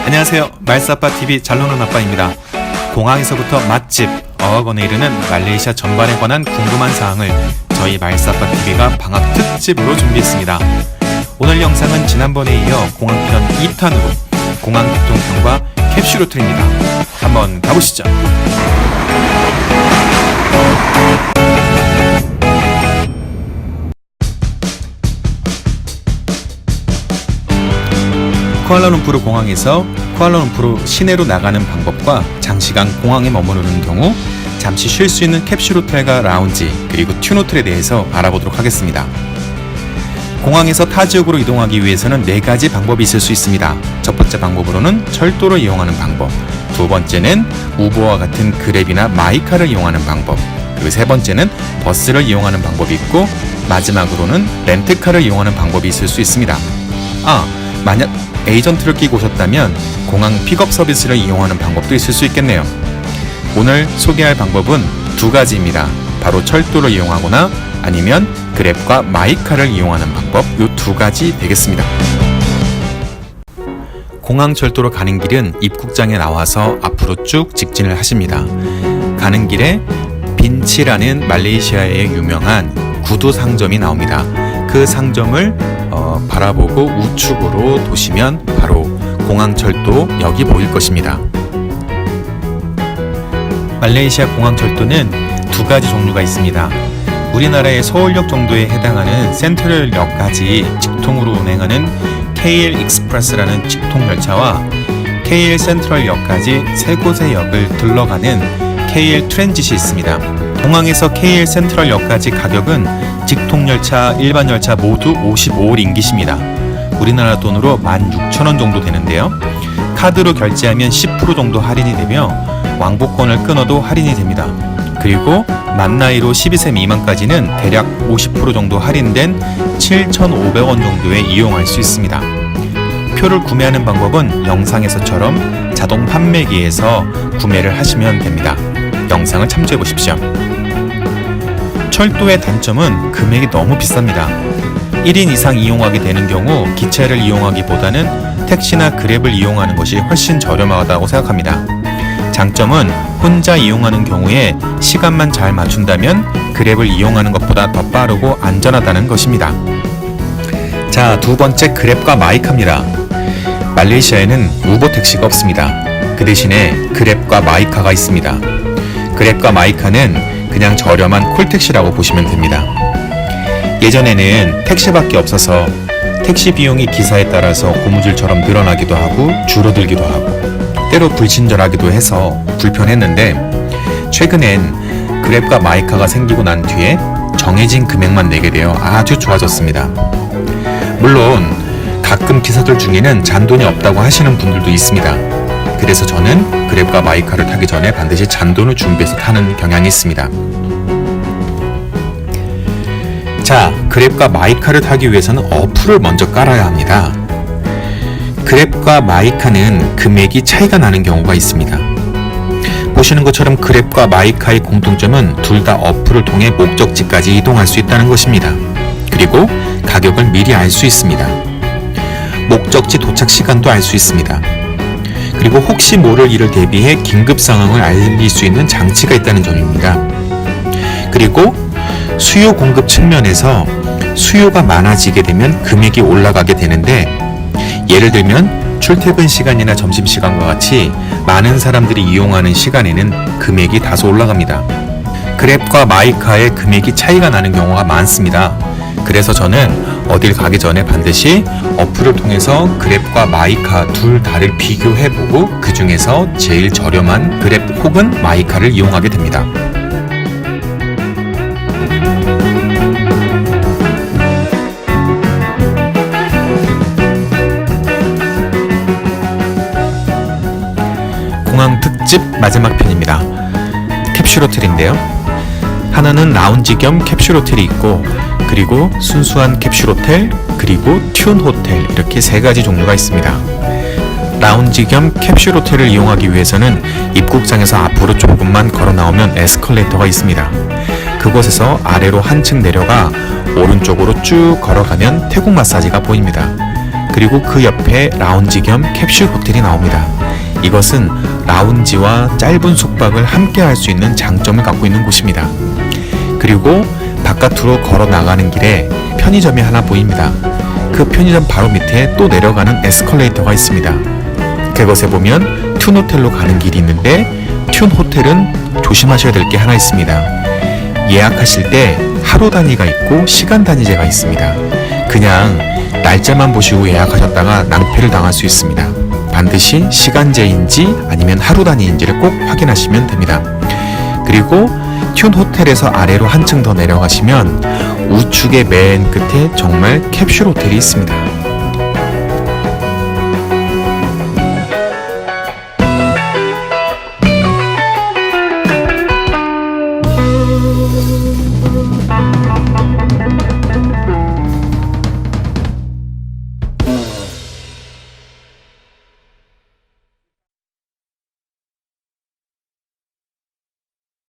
안녕하세요. 말싸아빠TV 잘 노는 아빠입니다. 공항에서부터 맛집, 어학원에 이르는 말레이시아 전반에 관한 궁금한 사항을 저희 말싸아빠TV가 방학 특집으로 준비했습니다. 오늘 영상은 지난번에 이어 공항편 2탄으로 공항 교통편과 캡슐 호텔입니다. 한번 가보시죠. 쿠알라룸푸르 공항에서 쿠알라룸푸르 시내로 나가는 방법과 장시간 공항에 머무르는 경우 잠시 쉴 수 있는 캡슐 호텔과 라운지 그리고 튠 호텔에 대해서 알아보도록 하겠습니다. 공항에서 타 지역으로 이동하기 위해서는 4가지 방법이 있을 수 있습니다. 첫 번째 방법으로는 철도를 이용하는 방법, 두 번째는 우버와 같은 그랩이나 마이카를 이용하는 방법, 그리고 세 번째는 버스를 이용하는 방법이 있고 마지막으로는 렌트카를 이용하는 방법이 있을 수 있습니다. 만약 에이전트를 끼고 오셨다면 공항 픽업 서비스를 이용하는 방법도 있을 수 있겠네요. 오늘 소개할 방법은 2가지입니다. 바로 철도를 이용하거나 아니면 그랩과 마이카를 이용하는 방법, 이 2가지 되겠습니다. 공항 철도로 가는 길은 입국장에 나와서 앞으로 쭉 직진을 하십니다. 가는 길에 빈치라는 말레이시아의 유명한 구두 상점이 나옵니다. 그 상점을 바라보고 우측으로 도시면 바로 공항철도역이 보일 것입니다. 말레이시아 공항철도는 2가지 종류가 있습니다. 우리나라의 서울역 정도에 해당하는 센트럴역까지 직통으로 운행하는 KL 익스프레스라는 직통 열차와 KL 센트럴역까지 3곳의 역을 들러가는 KL 트랜짓이 있습니다. 공항에서 KL 센트럴역까지 가격은 직통열차, 일반열차 모두 55링깃입니다. 우리나라 돈으로 16,000원 정도 되는데요. 카드로 결제하면 10% 정도 할인이 되며 왕복권을 끊어도 할인이 됩니다. 그리고 만 나이로 12세 미만까지는 대략 50% 정도 할인된 7,500원 정도에 이용할 수 있습니다. 표를 구매하는 방법은 영상에서처럼 자동 판매기에서 구매를 하시면 됩니다. 영상을 참조해 보십시오. 철도의 단점은 금액이 너무 비쌉니다. 1인 이상 이용하게 되는 경우 기차를 이용하기보다는 택시나 그랩을 이용하는 것이 훨씬 저렴하다고 생각합니다. 장점은 혼자 이용하는 경우에 시간만 잘 맞춘다면 그랩을 이용하는 것보다 더 빠르고 안전하다는 것입니다. 자, 2번째 그랩과 마이카입니다. 말레이시아에는 우버 택시가 없습니다. 그 대신에 그랩과 마이카가 있습니다. 그랩과 마이카는 그냥 저렴한 콜택시라고 보시면 됩니다. 예전에는 택시밖에 없어서 택시 비용이 기사에 따라서 고무줄처럼 늘어나기도 하고 줄어들기도 하고 때로 불친절하기도 해서 불편했는데 최근엔 그랩과 마이카가 생기고 난 뒤에 정해진 금액만 내게 되어 아주 좋아졌습니다. 물론 가끔 기사들 중에는 잔돈이 없다고 하시는 분들도 있습니다. 그래서 저는 그랩과 마이카를 타기 전에 반드시 잔돈을 준비해서 타는 경향이 있습니다. 자, 그랩과 마이카를 타기 위해서는 어플을 먼저 깔아야 합니다. 그랩과 마이카는 금액이 차이가 나는 경우가 있습니다. 보시는 것처럼 그랩과 마이카의 공통점은 둘 다 어플을 통해 목적지까지 이동할 수 있다는 것입니다. 그리고 가격을 미리 알 수 있습니다. 목적지 도착 시간도 알 수 있습니다. 그리고 혹시 모를 일을 대비해 긴급 상황을 알릴 수 있는 장치가 있다는 점입니다. 그리고 수요 공급 측면에서 수요가 많아지게 되면 금액이 올라가게 되는데 예를 들면 출퇴근 시간이나 점심시간과 같이 많은 사람들이 이용하는 시간에는 금액이 다소 올라갑니다. 그랩과 마이카의 금액이 차이가 나는 경우가 많습니다. 그래서 저는 어딜 가기 전에 반드시 어플을 통해서 그랩과 마이카 둘 다를 비교해보고 그 중에서 제일 저렴한 그랩 혹은 마이카를 이용하게 됩니다. 공항 특집 마지막 편입니다. 캡슐 호텔인데요. 하나는 라운지 겸 캡슐 호텔이 있고 그리고 순수한 캡슐 호텔 그리고 튠 호텔 이렇게 3가지 종류가 있습니다. 라운지 겸 캡슐 호텔을 이용하기 위해서는 입국장에서 앞으로 조금만 걸어 나오면 에스컬레이터가 있습니다. 그곳에서 아래로 한층 내려가 오른쪽으로 쭉 걸어가면 태국 마사지가 보입니다. 그리고 그 옆에 라운지 겸 캡슐 호텔이 나옵니다. 이것은 라운지와 짧은 숙박을 함께 할 수 있는 장점을 갖고 있는 곳입니다. 그리고 바깥으로 걸어 나가는 길에 편의점이 하나 보입니다. 그 편의점 바로 밑에 또 내려가는 에스컬레이터가 있습니다. 그곳에 보면 튠 호텔로 가는 길이 있는데 튠 호텔은 조심하셔야 될 게 하나 있습니다. 예약하실 때 하루 단위가 있고 시간 단위제가 있습니다. 그냥 날짜만 보시고 예약하셨다가 낭패를 당할 수 있습니다. 반드시 시간제인지 아니면 하루 단위인지를 꼭 확인하시면 됩니다. 그리고 튠 호텔에서 아래로 한층 더 내려가시면 우측의 맨 끝에 정말 캡슐 호텔이 있습니다.